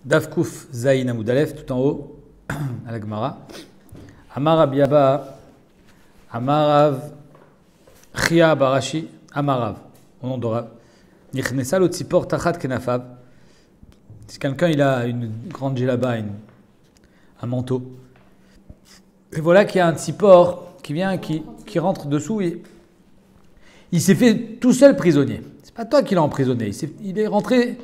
Davkouf Zayin Amoudalef, tout en haut, à la Gemara. Amar Abiyaba, Amarav, Chia Barashi, Amarav, au nom d'Orav. Nichnesa lo tzipor tachat kenafab. Si quelqu'un il a une grande djellaba, un manteau, et voilà qu'il y a un tzipor qui vient, qui rentre dessous, et il s'est fait tout seul prisonnier. C'est pas toi qui l'as emprisonné, il est rentré.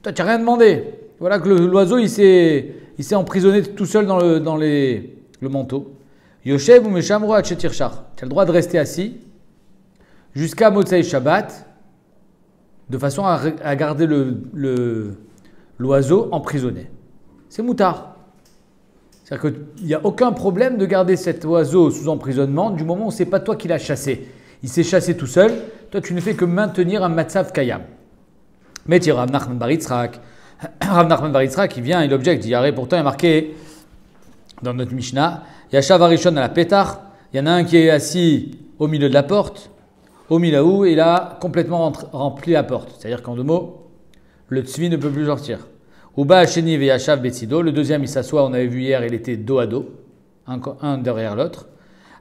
Toi, tu n'as rien demandé. Voilà que l'oiseau, il s'est emprisonné tout seul dans le manteau. Yoshev ou Meshamro Hachetirchar. Tu as le droit de rester assis jusqu'à Motsei Shabbat, de façon à garder l'oiseau emprisonné. C'est moutard. C'est-à-dire qu'il n'y a aucun problème de garder cet oiseau sous emprisonnement du moment où ce n'est pas toi qui l'as chassé. Il s'est chassé tout seul. Toi, tu ne fais que maintenir un matzav kayam. Mais tu Rav Nachman bar Yitzhak, il vient, il objecte, il dit, pourtant il y a marqué dans notre Mishnah, Yashav Arishon à la pétard, il y en a un qui est assis au milieu de la porte, au milieu, et il a complètement rempli la porte. C'est-à-dire qu'en deux mots, le tzvi ne peut plus sortir. Uba Hasheni ve Yashav Betsido, le deuxième il s'assoit, on avait vu hier, il était dos à dos, un derrière l'autre.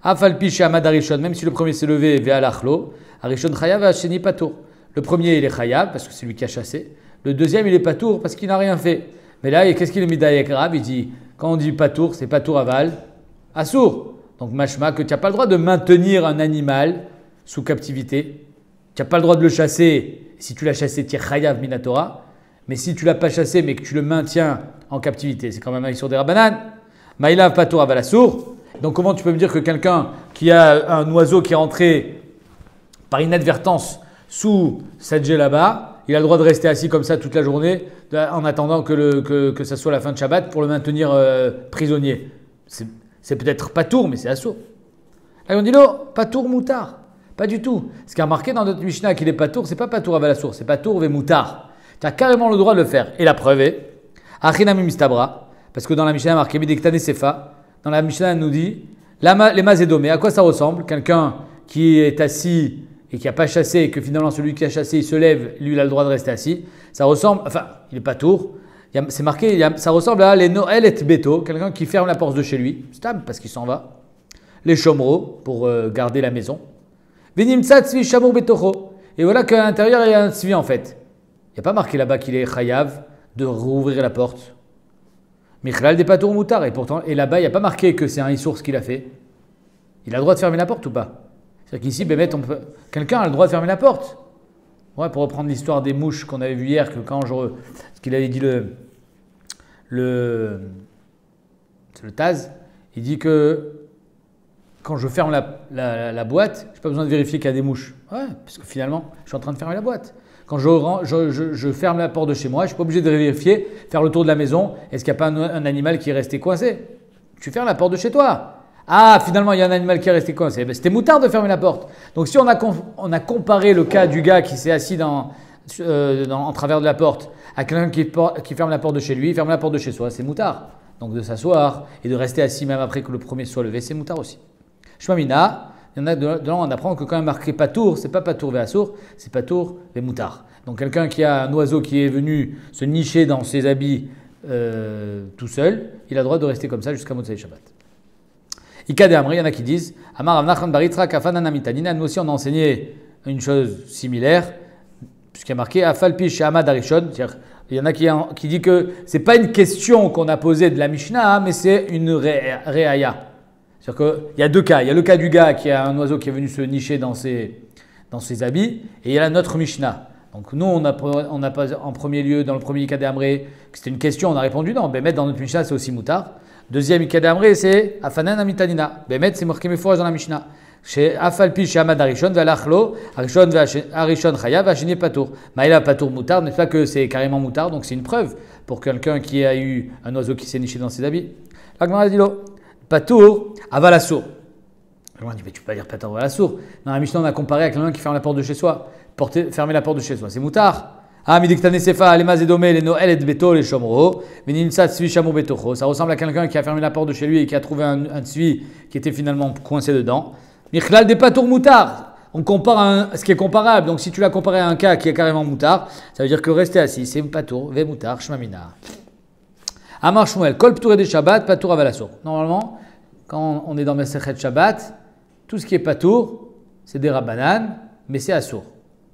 Afalpi Shamad Arishon, même si le premier s'est levé, ve Alachlo, Arishon Chayav ve Hasheni Patour. Le premier, il est chayav, parce que c'est lui qui a chassé. Le deuxième, il est patour, parce qu'il n'a rien fait. Mais là, qu'est-ce qu'il a mis d'ayek grave? Il dit, quand on dit patour, c'est patour aval, assour. Donc, mashma, que tu n'as pas le droit de maintenir un animal sous captivité. Tu n'as pas le droit de le chasser. Si tu l'as chassé, tu es chayav minatora. Mais si tu ne l'as pas chassé, mais que tu le maintiens en captivité, c'est quand même un sur des rabanan. Maïlav patour aval assour. Donc, comment tu peux me dire que quelqu'un qui a un oiseau qui est rentré par inadvertance sous cette djellaba, il a le droit de rester assis comme ça toute la journée en attendant que ça soit la fin de Shabbat pour le maintenir prisonnier. C'est peut-être patour, mais c'est assaut. Là, on dit non, patour moutard. Pas du tout. Ce qui a marqué dans notre Mishnah qu'il est patour, c'est pas patour à assour, c'est patour ve moutard. Tu as carrément le droit de le faire. Et la preuve est, Achinami mistabra, parce que dans la Mishnah, il y a marqué Midektane Sefa. Dans la Mishnah, elle nous dit les mazédomé. À quoi ça ressemble? Quelqu'un qui est assis et qui n'a pas chassé, et que finalement celui qui a chassé, il se lève, lui il a le droit de rester assis. Ça ressemble, enfin, il n'est pas tour. C'est marqué, ça ressemble à les Noël et Beto, quelqu'un qui ferme la porte de chez lui, stable parce qu'il s'en va. Les Shomro, pour garder la maison. Venimtsa tzvi shamur betocho. Et voilà qu'à l'intérieur, il y a un tzvi en fait. Il n'y a pas marqué là-bas qu'il est chayav de rouvrir la porte. Michlal des patour moutar. Et là-bas, il n'y a pas marqué que c'est un issour ce qu'il a fait. Il a le droit de fermer la porte ou pas? C'est-à-dire qu'ici, quelqu'un a le droit de fermer la porte. Ouais, pour reprendre l'histoire des mouches qu'on avait vu hier, que quand ce qu'il avait dit le Taz, il dit que quand je ferme la boîte, je n'ai pas besoin de vérifier qu'il y a des mouches. Ouais, parce que finalement, je suis en train de fermer la boîte. Quand je ferme la porte de chez moi, je ne suis pas obligé de vérifier, faire le tour de la maison, est-ce qu'il n'y a pas un animal qui est resté coincé? Tu fermes la porte de chez toi. Ah, finalement, il y a un animal qui est resté coincé. Ben, c'était moutard de fermer la porte. Donc, si on a comparé le cas du gars qui s'est assis en travers de la porte à quelqu'un qui ferme la porte de chez lui, ferme la porte de chez soi, c'est moutard. Donc, de s'asseoir et de rester assis même après que le premier soit levé, c'est moutard aussi. Shmamina, il y en a de là, on apprend que quand même marqué patour, c'est pas patour ve assour, c'est patour ve moutard. Donc, quelqu'un qui a un oiseau qui est venu se nicher dans ses habits tout seul, il a le droit de rester comme ça jusqu'à Motsei Shabbat. Ika de Amri, il y en a qui disent Amar Rav Nachman bar Yitzhak Afanana mitanina. Nous aussi, on a enseigné une chose similaire, puisqu'il y a marqué Afalpi Shamad Arishon. Il y en a qui dit que ce n'est pas une question qu'on a posée de la Mishnah, mais c'est une réaya. C'est-à-dire qu'il y a deux cas. Il y a le cas du gars qui a un oiseau qui est venu se nicher dans ses habits, et il y a notre Mishnah. Donc nous, on a pas en premier lieu, dans le premier cas d'Amré, que c'était une question, on a répondu non. Bémet, dans notre Mishnah, c'est aussi moutard. Deuxième cas d'Amré, c'est Afanan Amitanina. Bémet, c'est marqué mes fois dans la Mishnah. Chez Afalpi, chez Amad Arishon, Velachlo, Arishon Chayav, Hashini Patour. Maïla Patour moutard, n'est-ce pas que c'est carrément moutard, donc c'est une preuve pour quelqu'un qui a eu un oiseau qui s'est niché dans ses habits. L'Agmara dit l'eau. Patour, Avalassour. On dit, mais tu peux pas dire Patour, Avalassour. Dans la Mishnah, on a comparé avec quelqu'un qui ferme la porte de chez soi. Fermer la porte de chez soi, c'est moutard. Ah, Midiktane Sefa, les Mazédomé, les Noël et Beto, les Shomro, Venimsat Tzvi Shamur Betocho. Ça ressemble à quelqu'un qui a fermé la porte de chez lui et qui a trouvé un tzvi qui était finalement coincé dedans. Michlal des patour moutard. on compare à ce qui est comparable. Donc si tu l'as comparé à un cas qui est carrément moutard, ça veut dire que rester assis, c'est patour, ve moutar, shmamina. Amar Shmuel, kol ptouré des Shabbat, patour avalassour. Normalement, quand on est dans Mesechet Shabbat, tout ce qui est patour, c'est des rabbanan, mais c'est assour.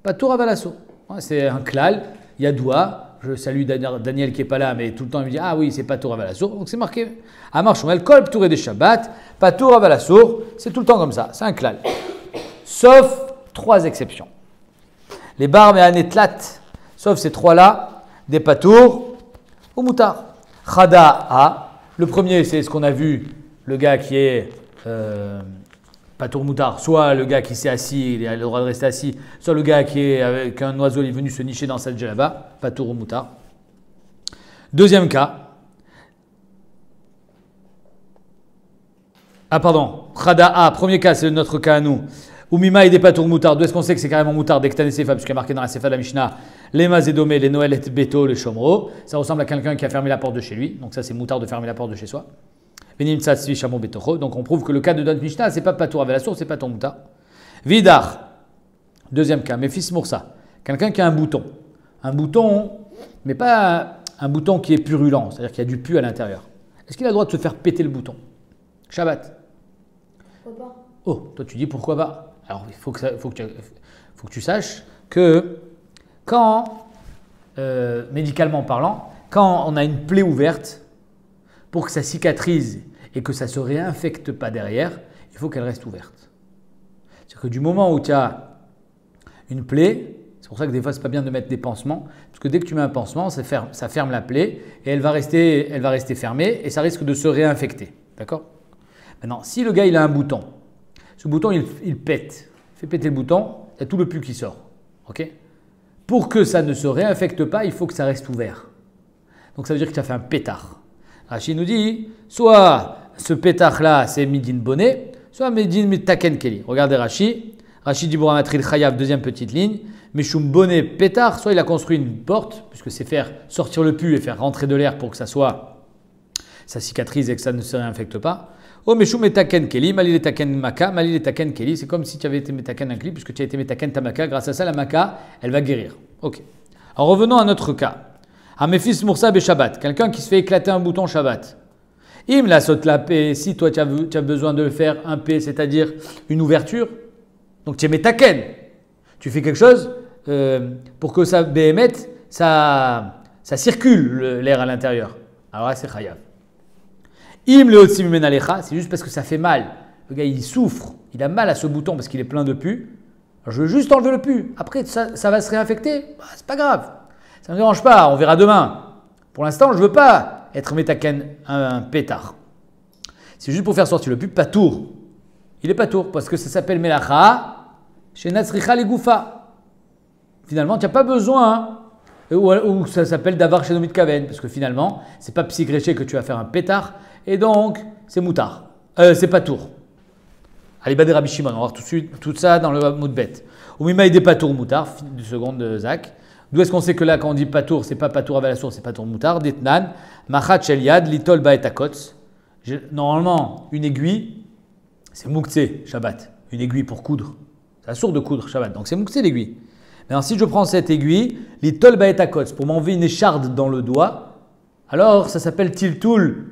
Patour avalassour. C'est un klal, il y a doua. Je salue Daniel qui n'est pas là, mais tout le temps il me dit ah oui, c'est patour avalassour. Donc c'est marqué. Amar Shmuel, kol ptouré des Shabbat, patour avalassour. C'est tout le temps comme ça, c'est un klal. Sauf 3 exceptions. Les barbes et anetlat, sauf ces 3-là, des patours ou moutards. Chada A, le premier c'est ce qu'on a vu, le gars qui est patour moutard, soit le gars qui s'est assis, il a le droit de rester assis, soit le gars qui est avec un oiseau, il est venu se nicher dans cette djellaba, patour ou moutard. Deuxième cas, Chada A, premier cas c'est notre cas à nous. Umima et des patours moutards. D'où est-ce qu'on sait que c'est carrément moutard dès que tu as des sefa, puisqu'il y a marqué dans la sefa de la Mishnah, les mazédomé, les noël et beto, les chomro. Ça ressemble à quelqu'un qui a fermé la porte de chez lui. Donc ça, c'est moutard de fermer la porte de chez soi. Venim tsatsvi shamo betocho. Donc on prouve que le cas de notre Mishnah, c'est pas patour avec la source, c'est patour moutard. Vidar. Deuxième cas, Méphis Moursa. Quelqu'un qui a un bouton. Un bouton, mais pas un bouton qui est purulent, c'est-à-dire qu'il y a du pu à l'intérieur. Est-ce qu'il a le droit de se faire péter le bouton? Shabbat. Pourquoi pas? Oh, toi tu dis pourquoi pas? Alors, il faut que tu saches que quand, médicalement parlant, quand on a une plaie ouverte, pour que ça cicatrise et que ça ne se réinfecte pas derrière, il faut qu'elle reste ouverte. C'est-à-dire que du moment où tu as une plaie, c'est pour ça que des fois, ce n'est pas bien de mettre des pansements, parce que dès que tu mets un pansement, ça ferme la plaie et elle va rester fermée et ça risque de se réinfecter. D'accord? Maintenant, si le gars il a un bouton, ce bouton, il pète. Il fait péter le bouton, il y a tout le pu qui sort. Okay? Pour que ça ne se réinfecte pas, il faut que ça reste ouvert. Donc ça veut dire que tu as fait un pétard. Rachid nous dit, soit ce pétard-là, c'est midin bonnet, soit midin mitaken keli. Regardez Rachid. Rachid dit Bouramatril Chayav, deuxième petite ligne. Meshum bonnet pétard, soit il a construit une porte, puisque c'est faire sortir le pu et faire rentrer de l'air pour que ça cicatrise et que ça ne se réinfecte pas. Oh, Meshou metaken keli, malil etaken maka, malil etaken keli. C'est comme si tu avais été metaken un keli, puisque tu as été metaken ta maka. Grâce à ça, la maka, elle va guérir. Ok. Alors revenons à notre cas. Améphis Moursab et Shabbat. Quelqu'un qui se fait éclater un bouton Shabbat. Im la saute la paix. Si toi tu as besoin de faire un P, c'est-à-dire une ouverture, donc tu es metaken. Tu fais quelque chose pour que ça béhémette, ça circule l'air à l'intérieur. Alors là, c'est chayav. Im le otsim menalecha, c'est juste parce que ça fait mal. Le gars, il souffre, il a mal à ce bouton parce qu'il est plein de pu. Alors, je veux juste enlever le pu. Après, ça va se réinfecter. Bah, c'est pas grave. Ça ne me dérange pas, on verra demain. Pour l'instant, je ne veux pas être métaken, un pétard. C'est juste pour faire sortir le pu, pas tour. Il est pas tour parce que ça s'appelle melacha chez Natsricha les Goufa. Finalement, tu n'as pas besoin. Ou ça s'appelle davar chez Nomit Kaven parce que finalement, c'est pas psygréché que tu vas faire un pétard. Et donc, c'est moutard. C'est pas tour. Allez, Badé Rabbi Shimon, on va voir tout ça dans le mot de bête. Au Mimaï des patour moutard, du second de Zach. D'où est-ce qu'on sait que là, quand on dit patour, c'est pas patour avec la source, c'est patour moutard. Ditnan, machat shel yad, litol baetakotz. Normalement, une aiguille, c'est mouktsé, Shabbat. Une aiguille pour coudre. C'est la source de coudre, Shabbat. Donc c'est mouktsé l'aiguille. Maintenant, si je prends cette aiguille, litol baetakotz, pour m'enlever une écharde dans le doigt, alors ça s'appelle tiltoul.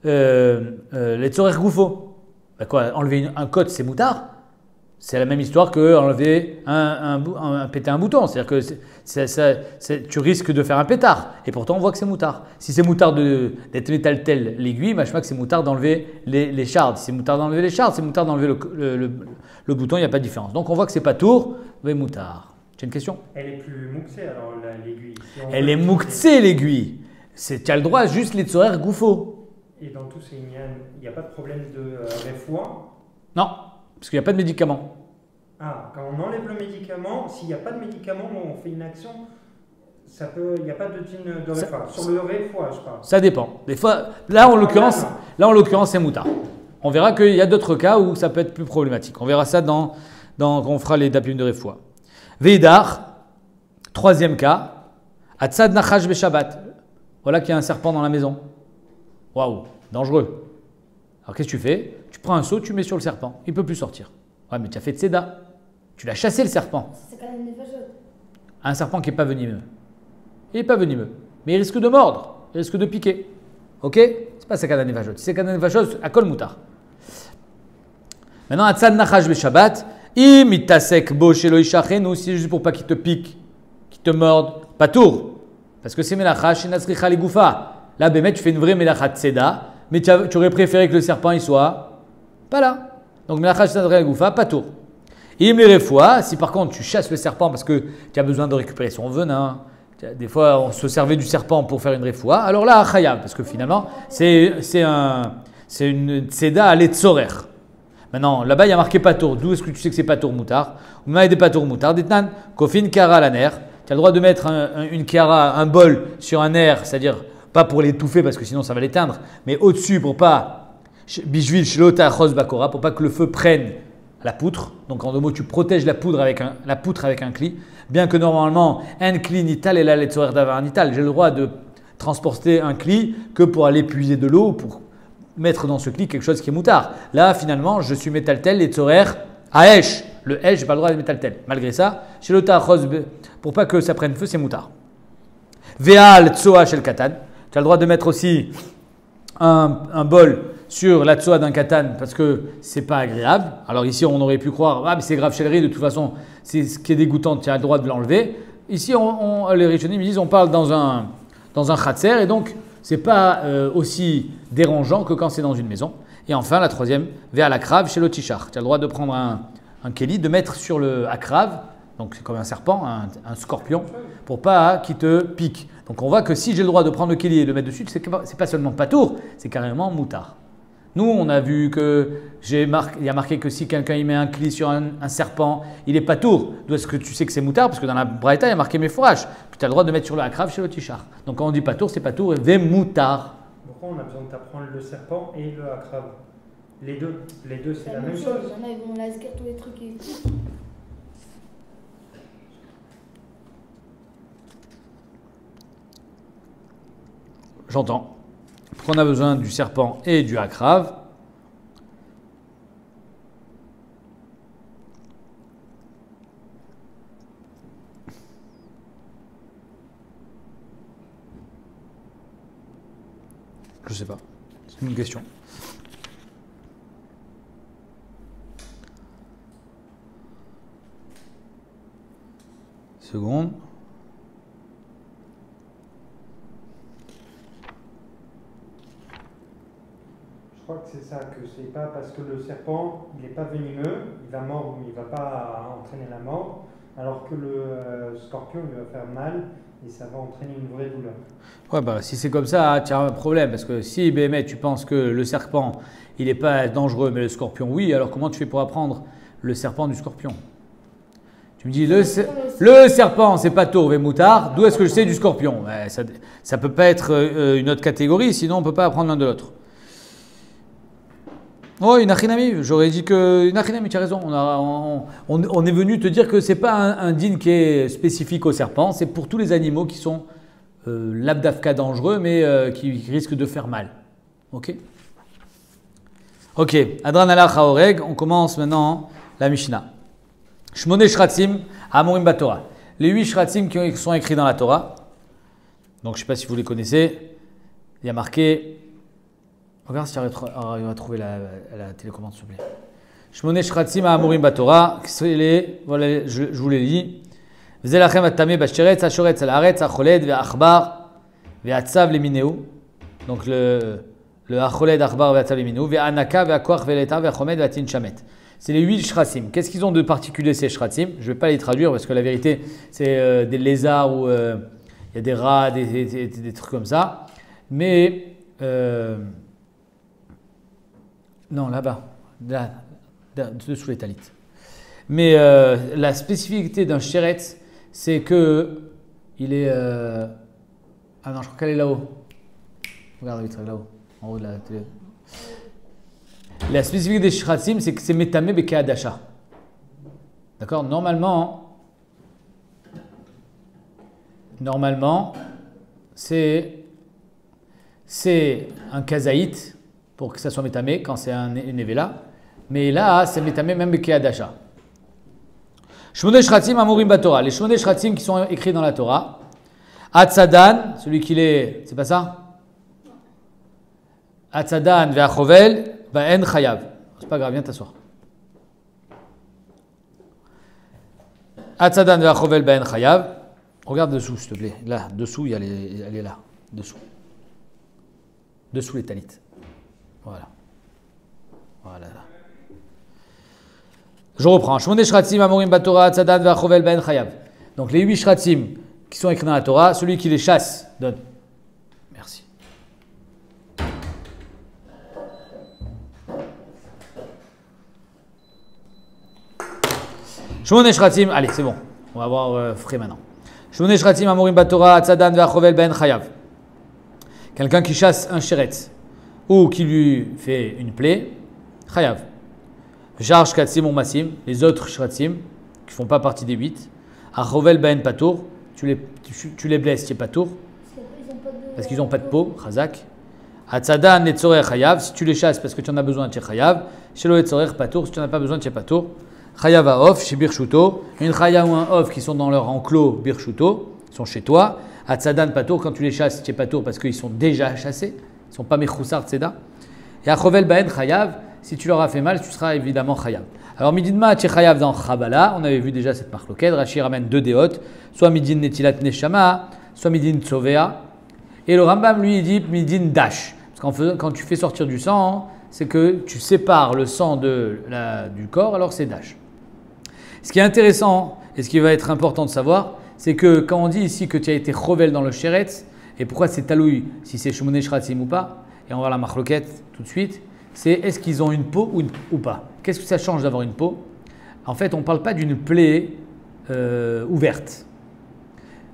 Les tzorer goufo. Ben quoi, enlever un côte, c'est moutard. C'est la même histoire que enlever péter un bouton. C'est-à-dire que tu risques de faire un pétard. Et pourtant, on voit que c'est moutard. Si c'est moutard d'être métal tel l'aiguille, je vois que c'est moutard d'enlever les chardes. Si c'est moutard d'enlever les chardes, c'est moutard d'enlever le bouton, il n'y a pas de différence. Donc on voit que c'est pas tour, mais moutard. Tu as une question? Elle est plus mouxée alors l'aiguille. Si elle est mouxée l'aiguille. Tu as le droit juste les tzorer goufo. Et dans tous ces ignanes, il n'y a pas de problème de réfoua? Non, parce qu'il n'y a pas de médicament. Ah, quand on enlève le médicament, s'il n'y a pas de médicament, on fait une action, il n'y a pas de dîne de réfoua. Sur le réfoua, je parle. Ça dépend. Des fois, là en l'occurrence, c'est moutard. On verra qu'il y a d'autres cas où ça peut être plus problématique. On verra ça quand on fera les dapim de réfoua. Veidar, troisième cas, Atzad Nachash Beshabbat. Voilà qu'il y a un serpent dans la maison. Waouh, dangereux. Alors qu'est-ce que tu fais? Tu prends un seau, tu mets sur le serpent. Il ne peut plus sortir. Ouais, mais tu as fait tzeda. Tu l'as chassé le serpent. C'est quand même des fachos. Un serpent qui n'est pas venimeux. Il n'est pas venimeux, mais il risque de mordre, il risque de piquer. Ok? C'est pas sakana nefashot. C'est sakana nefashot à kol mutar. Maintenant, atzad nachash be-shabbat. Im itasek bo shelo ishachenu, si juste pour pas qu'il te pique, qu'il te morde, pas tour. Parce que c'est melacha shenatzricha ligoufa. Là, Bémet, tu fais une vraie melacha tseda, mais tu aurais préféré que le serpent il soit pas là. Donc melacha shenatzricha ligoufa, pas tour. Im les refoua, si par contre tu chasses le serpent parce que tu as besoin de récupérer son venin, des fois on se servait du serpent pour faire une refoua, alors là, chayav, parce que finalement c'est une tseda à l'etzorer. Maintenant, là-bas, il y a marqué patour. D'où est-ce que tu sais que c'est patour moutard? Ou même des patour moutard. Ditnan, kofin kara la ner. Tu as le droit de mettre une kara, un bol sur un nerf, c'est-à-dire pas pour l'étouffer parce que sinon ça va l'éteindre, mais au-dessus pour pas, bijvil shlota chos bakora, pour pas que le feu prenne la poutre. Donc en deux mots, tu protèges la poutre avec un cli. Bien que normalement, un cli nital et la letzorer d'avoir nital. J'ai le droit de transporter un cli que pour aller puiser de l'eau, pour mettre dans ce cli quelque chose qui est moutard. Là, finalement, je suis métaltel, les tzorer à esh. Le esh, je n'ai pas le droit de métaltel. Malgré ça, chez le ta'achos, pour pas que ça prenne feu, c'est moutard. Ve'al tsoa shel katan. Tu as le droit de mettre aussi un bol sur la tsoa d'un katan parce que c'est pas agréable. Alors ici, on aurait pu croire, ah, mais c'est grave chez le riz, de toute façon, c'est ce qui est dégoûtant, tu as le droit de l'enlever. Ici, les rishonim disent, on parle dans un khatser et donc, c'est pas aussi dérangeant que quand c'est dans une maison. Et enfin, la troisième, vers l'akrave chez le tishar. Tu as le droit de prendre un kéli, de mettre sur le akrave, donc c'est comme un serpent, un scorpion, pour pas qu'il te pique. Donc on voit que si j'ai le droit de prendre le kéli et de le mettre dessus, c'est pas seulement patour, c'est carrément moutard. Nous, on a vu que il y a marqué que si quelqu'un y met un cli sur un serpent, il est patour. D'où est-ce que tu sais que c'est moutard? Parce que dans la braïta, il y a marqué mefourash, que tu as le droit de mettre sur le akrave chez le tishar. Donc quand on dit patour, c'est patour et ve moutard. Pourquoi on a besoin de t'apprendre le serpent et le akrave? Les deux c'est la même chose. Il y en a, ils vont l'inscrire tous les trucs et tout. J'entends. Pourquoi on a besoin du serpent et du akrave? Je sais pas. C'est une question. Seconde. Je crois que c'est ça, que c'est pas parce que le serpent, il n'est pas venimeux, il va mordre, mais il ne va pas entraîner la mort, alors que le scorpion, il va faire mal et ça va entraîner une vraie douleur. Ouais, bah, si c'est comme ça, tu as un problème. Parce que si, BME, tu penses que le serpent, il n'est pas dangereux, mais le scorpion, oui, alors comment tu fais pour apprendre le serpent du scorpion? Tu me dis, le serpent, c'est pas tour et moutard, d'où est-ce que je sais du scorpion? Ouais, ça ne peut pas être une autre catégorie, sinon on ne peut pas apprendre l'un de l'autre. Oh, une achinami, j'aurais dit que. Une achinami, tu as raison. On est venu te dire que ce n'est pas un din qui est spécifique au serpent, c'est pour tous les animaux qui sont l'abdafka dangereux, mais qui risquent de faire mal. Ok? Ok, Adran ala Chaoreg, on commence maintenant la Mishnah. Shmone Shratzim, Amorim Batora. Les 8 Shratzim qui sont écrits dans la Torah. Donc je ne sais pas si vous les connaissez. Il y a marqué. Regarde si tu arrives à trouver la télécommande, s'il te plaît. Shmone Shratzim Amorim Batora. Voilà, je vous les lis. V'zelachem atame b'asheretz, ashoretz al-aretz, acholed, ve'achbar, ve'atzav lemineu. Donc le acholed, achbar, ve'atzav lemineu. Ve'anaka, ve'akoach, ve'leta, ve'achomed, ve'atin shamet. C'est les 8 shratzim. Qu'est-ce qu'ils ont de particulier ces shratzim? Je ne vais pas les traduire parce que la vérité, c'est des lézards ou il y a des rats, des trucs comme ça. Mais, non, là-bas, là, dessous les talites. Mais la spécificité d'un sheretz, c'est que il est. Ah non, je crois qu'elle est là-haut. Regarde vite, là-haut, en haut de la télé. La spécificité des shratzim, c'est que c'est metame bekeadasha. D'accord? Normalement, c'est un kazaït pour que ça soit metame quand c'est une évela. Mais là, c'est metame même bekeadasha. Shmoneh Shratzim Amurim Batorah. Les Shmoneh Shratzim qui sont écrits dans la Torah. Hatzadan, celui qui les. C'est pas ça? Hatzadan ve'achovel ba'en chayav. C'est pas grave, viens t'asseoir. Hatzadan ve'achovel ba'en chayav. Regarde dessous, s'il te plaît. Là, dessous, elle est là. Dessous. Dessous les talites. Voilà. Voilà. Je reprends. Shmoneh Shratzim Amurim Batorah Hatzadan ve'achovel ba'en chayav. Donc les 8 Shratzim qui sont écrits dans la Torah, celui qui les chasse donne. Merci. Shmoneh Shratzim, allez, c'est bon. On va voir frais maintenant. Shmoneh Shratzim Amurim Batorah Hatzadan ve'achovel ba'en chayav. Quelqu'un qui chasse un sheretz ou qui lui fait une plaie, chayav. Jar Shkatzim ou Massim, les autres Shratzim qui ne font pas partie des 8. Achovel ba'en patour, tu les blesses, tu n'es pas tour. Parce qu'ils n'ont pas de peau, chazak. Hatzadan netzorer chayav, si tu les chasses parce que tu en as besoin, tu es chayav. Shelo netzorer patour, si tu n'en as pas besoin, tu es patour. Chayav ha'of, chez Birshuto. Une chayav ou un off qui sont dans leur enclos Birshuto, ils sont chez toi. Hatzadan patour, quand tu les chasses, tu es patour parce qu'ils sont déjà chassés. Ils ne sont pas mechoussar tzeda. Et achovel ba'en chayav, si tu leur as fait mal, tu seras évidemment chayav. Alors midinma tu es chayav dans Chabala, on avait vu déjà cette marloquette. Rashi ramène 2 déotes, soit midin netilat neshama, soit midin tsovea. Et le Rambam lui il dit midin dash. Parce quand tu fais sortir du sang, c'est que tu sépares le sang du corps, alors c'est dash. Ce qui est intéressant et ce qui va être important de savoir, c'est que quand on dit ici que tu as été chovel dans le sheretz, et pourquoi c'est talouille, si c'est shmoneh shratzim ou pas, et on va voir la marloquette tout de suite, c'est est-ce qu'ils ont une peau ou pas. Qu'est-ce que ça change d'avoir une peau? En fait, on ne parle pas d'une plaie ouverte.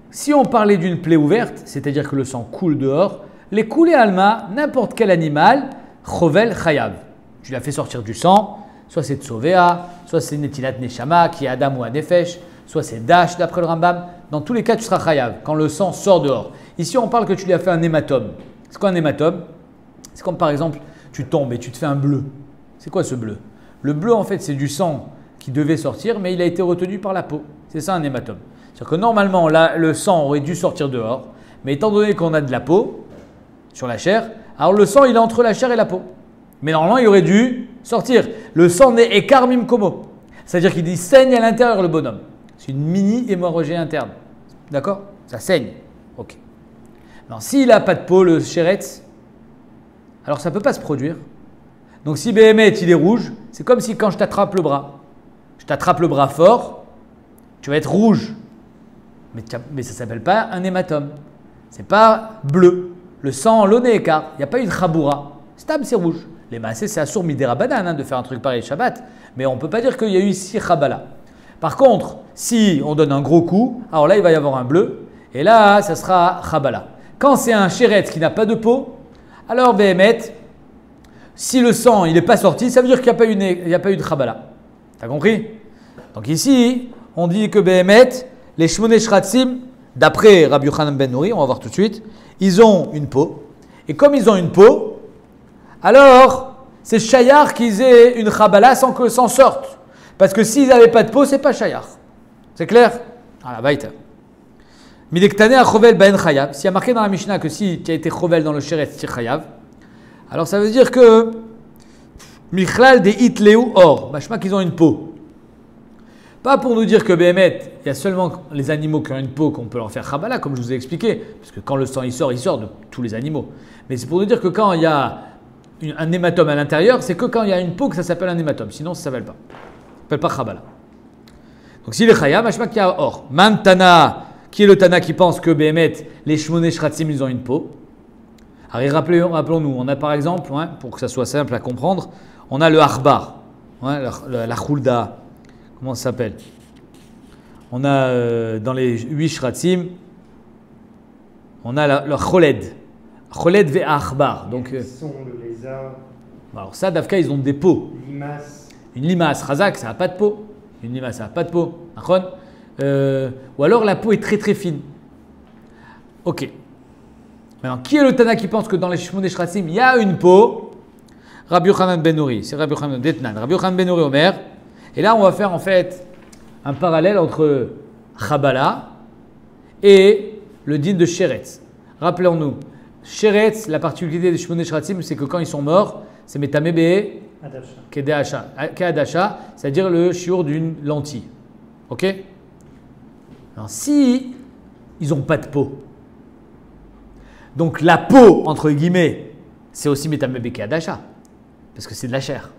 Si on parlait d'une plaie ouverte, c'est-à-dire que le sang coule dehors, les coulées alma, n'importe quel animal, chovel chayav. Tu l'as fait sortir du sang, soit c'est tsovea, soit c'est netilat neshama, qui est Adam ou Anefesh, soit c'est dash d'après le Rambam. Dans tous les cas, tu seras chayav quand le sang sort dehors. Ici, on parle que tu lui as fait un hématome. C'est quoi un hématome? C'est comme par exemple, tu tombes et tu te fais un bleu. C'est quoi ce bleu? Le bleu, en fait, c'est du sang qui devait sortir, mais il a été retenu par la peau. C'est ça un hématome. C'est-à-dire que normalement, là, le sang aurait dû sortir dehors, mais étant donné qu'on a de la peau sur la chair, alors le sang, il est entre la chair et la peau. Mais normalement, il aurait dû sortir. Le sang n'est écart mimkomo. C'est-à-dire qu'il saigne à l'intérieur, le bonhomme. C'est une mini-hémorragie interne. D'accord? Ça saigne. Ok. Non, s'il n'a pas de peau, le sheretz, alors ça ne peut pas se produire. Donc si Béhémet, il est rouge, c'est comme si quand je t'attrape le bras, je t'attrape le bras fort, tu vas être rouge. Mais ça ne s'appelle pas un hématome. Ce n'est pas bleu. Le sang, l'eau n'est écart. Il n'y a pas eu de chaboura. Stab, c'est rouge. Les massés, c'est assour midérabanan de faire un truc pareil Shabbat. Mais on ne peut pas dire qu'il y a eu ici chabala. Par contre, si on donne un gros coup, alors là, il va y avoir un bleu. Et là, ça sera chabala. Quand c'est un sheretz qui n'a pas de peau, alors Béhémet, si le sang il n'est pas sorti, ça veut dire qu'il n'y a pas eu de chabala. T'as compris? Donc ici, on dit que Béhémet, les shmoneh shratzim, d'après Rabbi Yochanan ben Nouri, on va voir tout de suite, ils ont une peau. Et comme ils ont une peau, alors c'est shayar qu'ils aient une chabala sans que s'en sorte. Parce que s'ils n'avaient pas de peau, c'est pas shayar. C'est clair? Voilà, vaïta. Midektane a chovel ben chayav. S'il y a marqué dans la Mishnah que si tu as été chovel dans le sheretz, tu es chayav, alors ça veut dire que Michlal de Hitleu or, machma qu'ils ont une peau. Pas pour nous dire que Béhémet, il y a seulement les animaux qui ont une peau qu'on peut leur faire chabala, comme je vous ai expliqué, parce que quand le sang il sort de tous les animaux. Mais c'est pour nous dire que quand il y a un hématome à l'intérieur, c'est que quand il y a une peau que ça s'appelle un hématome. Sinon, ça ne s'appelle pas. Ça s'appelle pas chabala. Donc s'il est chayav, machma qu'il y a or. Mantana, qui est le Tana qui pense que Béhémet, les shmoneh shratzim, ils ont une peau. Alors rappelons-nous, on a par exemple, pour que ça soit simple à comprendre, on a le harbar, la choulda, comment ça s'appelle? On a dans les 8 shratzim, on a le choled. Choled ve harbar. Donc, le lézard. Alors ça, Davka, ils ont des peaux. Limace. Une limace, razak, ça n'a pas de peau. Une limace, ça n'a pas de peau. Ou alors la peau est très très fine. Ok. Maintenant, qui est le Tana qui pense que dans les shmoneh shratzim, il y a une peau? Rabbi Yochanan ben Nouri. C'est Rabbi Yochanan Detnan. Rabbi Yochanan ben Nouri Omer. Et là, on va faire en fait un parallèle entre Chabala et le din de Sheretz. Rappelons-nous, Sheretz, la particularité des Shmoneh Shratzim, c'est que quand ils sont morts, c'est Metame Be Ke'adasha, c'est-à-dire le shiur d'une lentille. Ok? Alors, si ils n'ont pas de peau, donc la peau, entre guillemets, c'est aussi Metame Be Ke'adasha, parce que c'est de la chair.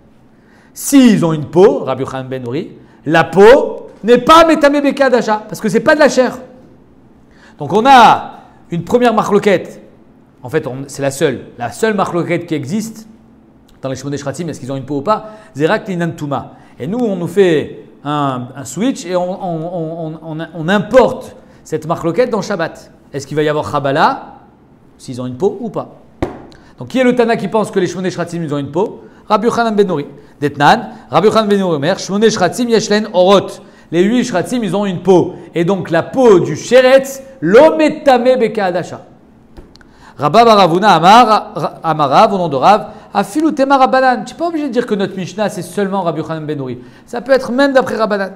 S'ils ont une peau, Rabbi Yochanan ben Nuri, la peau n'est pas Metame Be Ke'adasha, parce que c'est pas de la chair. Donc on a une première marloquette. En fait, c'est la seule marloquette qui existe dans les Shmoneh Shratzim, est-ce qu'ils ont une peau ou pas? Zerak Linan Touma. Et nous, on nous fait un switch et on importe cette marloquette dans Shabbat. Est-ce qu'il va y avoir Chabala, s'ils ont une peau ou pas? Donc, qui est le Tana qui pense que les Shmoneh Shratzim, ils ont une peau? Rabbi Yochanan ben Nuri. Detnan, Rabbi Yochanan ben Nuri Omer, Shmoneh Shratzim yeshlen orot. Les 8 Shratzim, ils ont une peau. Et donc, la peau du Sheretz, lo metame beke'adasha. Rabba Baravuna Amarav, au nom de Rav, Afilu Tema Rabbanan. Tu n'es pas obligé de dire que notre Mishnah, c'est seulement Rabbi Yochanan ben Nuri. Ça peut être même d'après Rabbanan.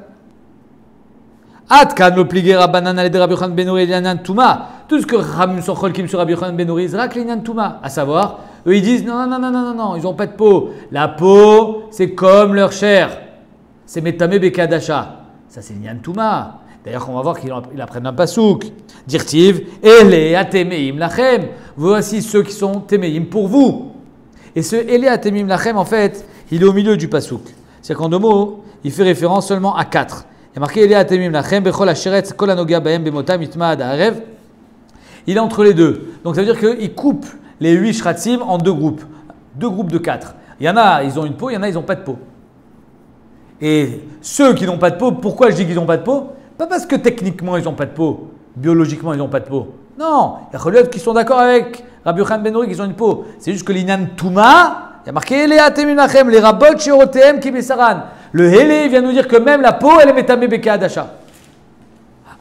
Atkan le plié Rabbanan al de Rabbi Yochanan ben Nuri Linan Touma. Tout ce que Ramim sont cholkim sur Rabbi Yochanan ben Nuri, Zrak Linan Touma. À savoir, eux ils disent non, ils n'ont pas de peau. La peau, c'est comme leur chair. C'est Metame beke'adasha. Ça, c'est Linan Touma. D'ailleurs, on va voir qu'ils apprennent un pasouk. Dirtiv, Ele atemeim lachem. Voici ceux qui sont temeim pour vous. Et ce Ele atemeim lachem, en fait, il est au milieu du pasouk. C'est-à-dire qu'en 2 mots, il fait référence seulement à 4. Il y a marqué Ele atemeim lachem, bechol hasheretz, kol anoga baem bemotam itmad ha'arev. Il est entre les deux. Donc ça veut dire qu'il coupe les 8 shratzim en 2 groupes. 2 groupes de 4. Il y en a, ils ont une peau, il y en a, ils n'ont pas de peau. Et ceux qui n'ont pas de peau, pourquoi je dis qu'ils n'ont pas de peau? Pas parce que techniquement ils n'ont pas de peau, biologiquement ils n'ont pas de peau. Non, il y a relève qui sont d'accord avec Rabbi Yochanan ben Nuri qu'ils ont une peau. C'est juste que l'Inan Touma, il y a marqué Ele atem imnachem, les rabot shirotem ki besaran. Le Hele vient nous dire que même la peau elle est metame beke'adasha.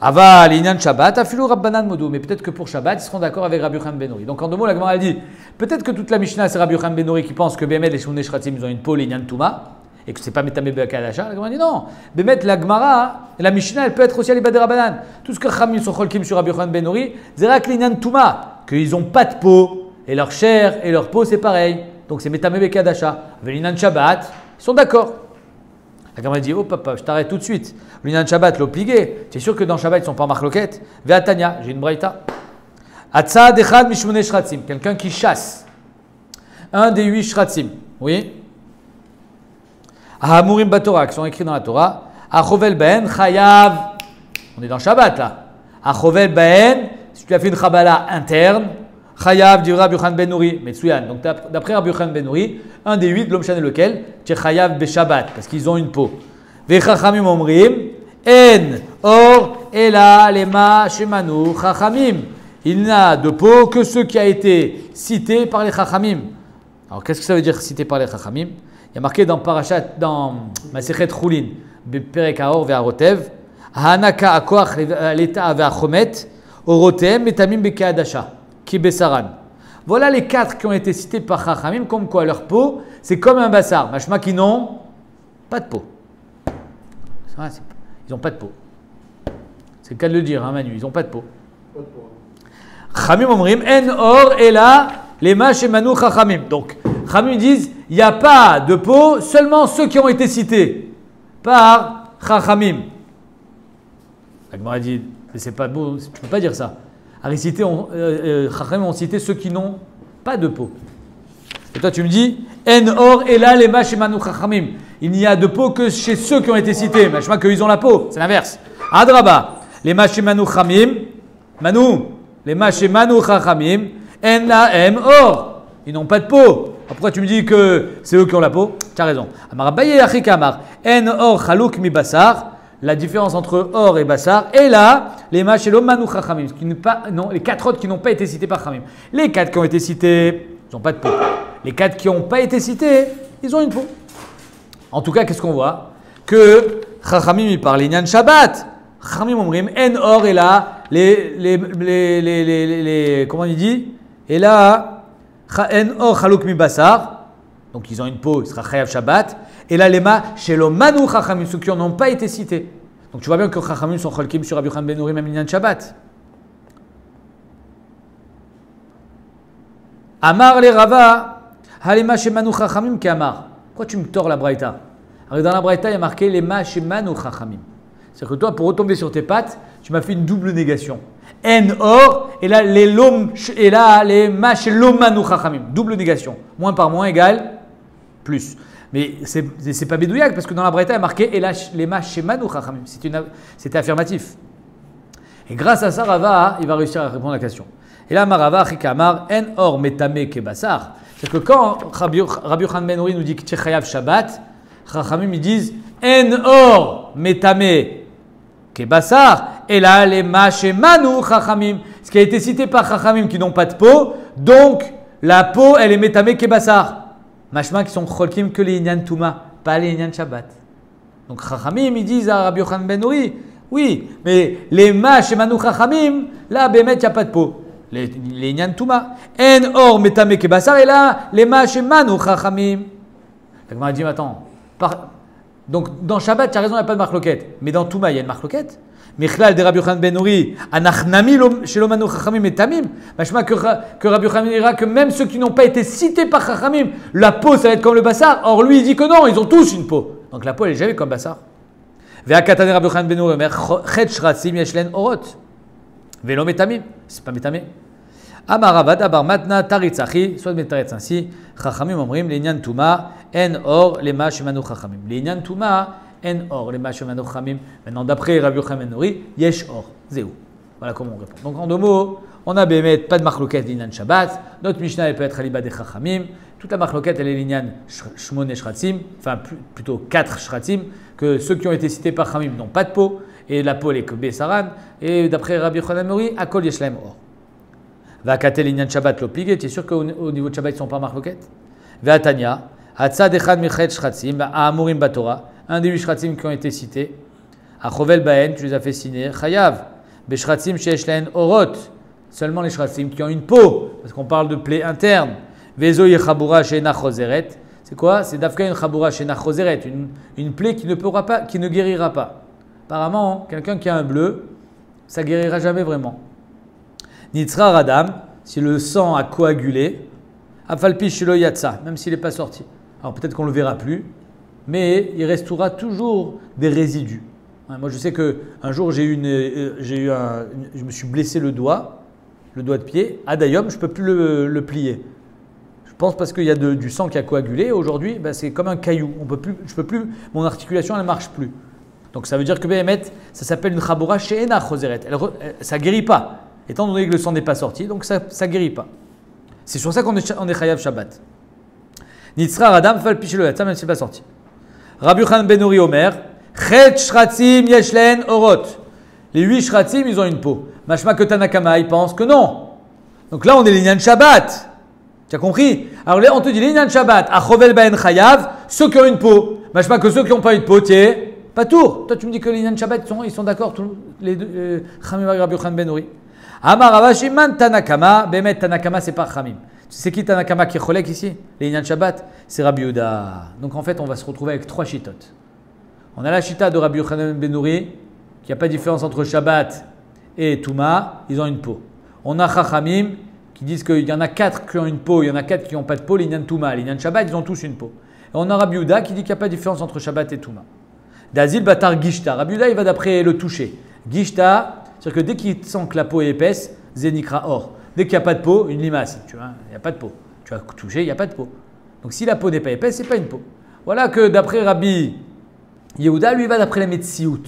Ava l'Inan Shabbat, afilu Rabbanan modou. Mais peut-être que pour Shabbat ils seront d'accord avec Rabbi Yochanan ben Nuri. Donc en 2 mots la Gemara elle dit peut-être que toute la Mishnah c'est Rabbi Yochanan ben Nuri qui pense que Bémet les Shmoneh Shratzim ils ont une peau l'Inan Touma. Et que ce n'est pas Metame beke'adasha, la Gemara dit non. Bémet, la Gemara, la Mishnah, elle peut être aussi à l'Ibad Rabbanan. Tout ce que Chamim sont cholkim sur Rabbi Yochanan ben Nuri, Zerak Linan Touma, qu'ils n'ont pas de peau, et leur chair et leur peau c'est pareil. Donc c'est Metame beke'adasha. Linan Shabbat, ils sont d'accord. La Gemara dit oh papa, je t'arrête tout de suite. Linan Shabbat, l'obligé. Tu es sûr que dans Shabbat ils ne sont pas en marloquette? Ve'atanya, j'ai une braïta. Atsa dechad mishmoneh shratzim, quelqu'un qui chasse. Un des 8 shratzim. Oui. Hamurim Batora, qui sont écrits dans la Torah. Achovel Ben, Chayav. On est dans Shabbat là. Achovel Ben, si tu as fait une Chabala interne, Chayav, dit Rabbi Yochanan ben Nuri, Metsuyan. Donc d'après Rabbi Yochanan ben Nuri, un des 8, l'homme chanel lequel, tu es Chayav be Shabbat, parce qu'ils ont une peau. Vechachamim Omrim, En, Or, Ela, Lema, Shemanu, Chachamim. Il n'a de peau que ce qui a été cité par les Chachamim. Alors qu'est-ce que ça veut dire cité par les Chachamim? Il y a marqué dans Parashat, dans Masechet Chulin, Perek Haor ve'arotev, Hanaka akoach l'eta ve'achomet, orotem metamim beke'adasha, ki besaran. Voilà les 4 qui ont été cités par Chachamim, comme quoi leur peau, c'est comme un bassar. Machma qui n'ont pas de peau. Ils n'ont pas de peau. C'est le cas de le dire, hein, Manu, ils n'ont pas de peau. Chachamim omrim, en or ela lema shemanu chachamim. Donc, Chachamim disent, il n'y a pas de peau, seulement ceux qui ont été cités par Chachamim. La Gemara dit, mais c'est pas beau, tu ne peux pas dire ça. Chachamim ont cité ceux qui n'ont pas de peau. Et toi tu me dis, En or ela lema shemanu Chachamim. Il n'y a de peau que chez ceux qui ont été cités. Mais je crois qu'ils ont la peau, c'est l'inverse. Adraba, lema shemanu Chachamim, Manu, lema shemanu Chachamim, En lahem or. Ils n'ont pas de peau. Alors pourquoi tu me dis que c'est eux qui ont la peau? Tu as raison. Amar Abaye Achik Amar. En or chalouk mi basar. La différence entre or et basar. Et là, les machelo manu chachamim. Non, les 4 autres qui n'ont pas été cités par Chachamim. Les 4 qui ont été cités, ils n'ont pas de peau. Les 4 qui n'ont pas été cités, ils ont une peau. En tout cas, qu'est-ce qu'on voit? Que Chachamim, il parle Inyan Shabbat. Chachamim omrim en or et là, comment il dit? Et là, en or chalouk mi basar, donc ils ont une peau, il sera chayav Shabbat. Et là, lema shelo manu chachamim, ceux qui n'ont pas été cités. Donc tu vois bien que Chachamim sont cholkim sur Rabbi Yochanan ben Nuri, même l'inyan Shabbat. Amar le Rava, halema shemanu Chachamim ki amar. Pourquoi tu me tords la braïta? Alors dans la braïta, il y a marqué lema shemanu Chachamim. C'est-à-dire que toi, pour retomber sur tes pattes, tu m'as fait une double négation. En or, et là, les ma shelomanu Chachamim. Double négation. Moins par moins égale plus. Mais c'est pas bédouillac parce que dans la braïta, il y a marqué lema shemanu Chachamim. C'était affirmatif. Et grâce à ça, Rava, il va réussir à répondre à la question. Et là, Marava, Chikamar, en or metame kebassar. C'est-à-dire que quand Rabbi Yochanan ben Nuri nous dit que tu es chayav Shabbat, Chachamim ils disent en or metame kebassar. Et là, les mashemanu Chachamim. Ce qui a été cité par Chachamim qui n'ont pas de peau, donc la peau, elle est metame kebassar. Mashma qui sont cholkim que les inyan Touma, pas les inyan Shabbat. Donc Chachamim ils disent à Rabbi Yochanan ben Nuri, oui, mais les mashemanu Chachamim, là, bémet, il n'y a pas de peau. Les inyan Touma. En or metame kebassar, et là, les mashemanu Chachamim. Donc on m'a dit, attends, donc dans Shabbat, tu as raison, il n'y a pas de marloquette. Mais dans Touma, il y a une marloquette. Michlal de Rabbi Yochanan ben Nuri, anachnami shelomanu Chachamim et tamim. Machma que Rabbi Yochanan dira que même ceux qui n'ont pas été cités par Chachamim, la peau, ça va être comme le bassar. Or lui, il dit que non, ils ont tous une peau. Donc la peau, elle est jamais comme bassar. Ve'akatane Rabbi Yochanan ben Nuri, omer chet shratzim yeshlen orot. Velo metamim, c'est pas metamé. Amaravad, abar matna taritzachi, soit metaretz ainsi. Chachamim omrim, l'inyan Touma, en or, lema shemanu Chachamim. L'inyan Touma, en or, lema shemanu Chachamim. Maintenant, d'après Rabbi Yochanan ben Nuri, yesh or, zéou. Voilà comment on répond. Donc en deux mots, on a bémet, pas de marloquette l'inyan Shabbat. Notre Mishnah, elle peut être aliba de Chachamim. Toute la marloquette, elle est l'inyan shmone shratzim, enfin plutôt 4 shratzim, que ceux qui ont été cités par Chachamim n'ont pas de peau. Et la peau, elle est que Besaran. Et d'après Rabbi Yochanan ben Nuri, Akol Yeshlaim Or. Va katel l'inyan Shabbat l'opligé. Tu es sûr qu'au niveau de Shabbat, ils ne sont pas marloquettes? Va Tanya, Hatzad Echad Michet Shratzim, Amurim Batora, un des 8 Shratzim qui ont été cités. Achovel Baen, tu les as fait signer. Chayav, Beshratzim Sheshlen Orot, seulement les Shratzim qui ont une peau, parce qu'on parle de plaie interne. Vezo Yechabura Shena Choseret. C'est quoi? C'est d'Afka une Chabura Shena Choseret, une plaie qui ne guérira pas. Apparemment, quelqu'un qui a un bleu, ça ne guérira jamais vraiment. Nitzra Radam, si le sang a coagulé, Afalpi Shelo Yatsa, même s'il n'est pas sorti. Alors peut-être qu'on ne le verra plus, mais il restera toujours des résidus. Moi je sais qu'un jour je me suis blessé le doigt de pied. Adayom, je ne peux plus le plier. Je pense parce qu'il y a du sang qui a coagulé. Aujourd'hui, c'est comme un caillou. Je peux plus, mon articulation elle ne marche plus. Donc ça veut dire que Béhémet, ça s'appelle une Chabura She'ena Choseret. Ça ne guérit pas, étant donné que le sang n'est pas sorti, donc ça ne guérit pas. C'est sur ça qu'on est Chayav Shabbat. Nitzra Radam Fal Pichelo Yatsa, même si ce n'est pas sorti. Rabbi Yochanan ben Nuri Omer, Chet Shratzim Yeshlen Orot. Les 8 Shratzim, ils ont une peau. Mashma que Tanakama, il pense que non. Donc là, on est l'inyan Shabbat. Tu as compris? Alors là, on te dit l'inyan Shabbat, Achovel Baen Chayav, ceux qui ont une peau. Mashma que ceux qui n'ont pas une peau, tiens. Pas tour. Toi, tu me dis que les Inyan Shabbat, ils sont d'accord, les deux, Chamim et Rabbi Yochanan ben Nuri. Amar Avashiman Tanakama, Bemet Tanakama, c'est pas Chamim. C'est qui Tanakama qui est cholek ici? Les Inyan Shabbat, c'est Rabbi Yehuda. Donc en fait, on va se retrouver avec 3 chitotes. On a la chita de Rabbi Yochanan ben Nuri, qui n'y a pas de différence entre Shabbat et Touma, ils ont une peau. On a Chachamim, qui disent qu'il y en a 4 qui ont une peau, il y en a 4 qui n'ont pas de peau, les Inyan Touma. Les Inyan Shabbat, ils ont tous une peau. Et on a Rabbi Yehuda qui dit qu'il n'y a pas de différence entre Shabbat et Touma. D'Azil Batar Gishta. Rabbi Yehuda, il va d'après le toucher. Gishta, c'est-à-dire que dès qu'il sent que la peau est épaisse, Zénikra or. Dès qu'il n'y a pas de peau, une limace. Tu vois, il n'y a pas de peau. Tu vas toucher, il n'y a pas de peau. Donc si la peau n'est pas épaisse, ce n'est pas une peau. Voilà que d'après Rabbi Yehuda, lui va d'après la Metsiout.